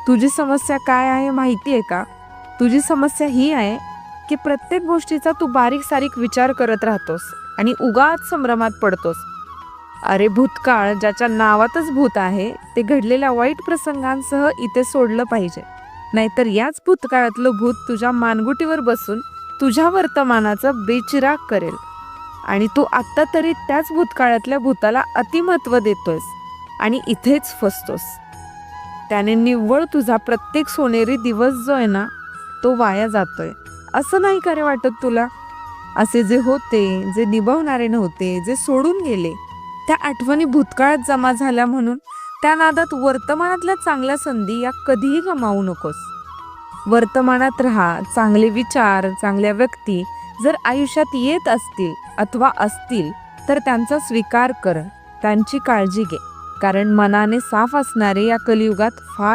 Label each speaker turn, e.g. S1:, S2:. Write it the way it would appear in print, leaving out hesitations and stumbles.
S1: तुझी समस्या काय आहे माहिती आहे का? तुझी समस्या ही आहे की प्रत्येक गोष्टीचा तू बारीक सारीक विचार करत राहतोस आणि उगाच संभ्रमात पडतोस. अरे भूतकाळ ज्याच्या नावातच भूत आहे ते घडलेल्या वाईट प्रसंगांसह इथे सोडलं पाहिजे. नाहीतर याच भूतकाळातलं भूत तुझ्या मानगुटीवर बसून तुझ्या वर्तमानाचा बेचिराग करेल आणि तू आत्ता तरी त्याच भूतकाळातल्या भूताला अतिमहत्व देतोयस आणि इथेच फसतोस. त्याने निव्वळ तुझा प्रत्येक सोनेरी दिवस जो आहे ना तो वाया जातोय. असं नाही का रे वाटत तुला? असे जे होते, जे निभावणारे नव्हते, जे सोडून गेले, त्या आठवणी भूतकाळात जमा झाल्या म्हणून त्या नादात वर्तमानातल्या चांगल्या संधी या कधीही गमावू नकोस. वर्तमानात राहा. चांगले विचार, चांगल्या व्यक्ती जर आयुष्यात येत असतील अथवा असतील तर त्यांचा स्वीकार कर, त्यांची काळजी घे. कारण मनाने साफ असणारे या कलियुगात फार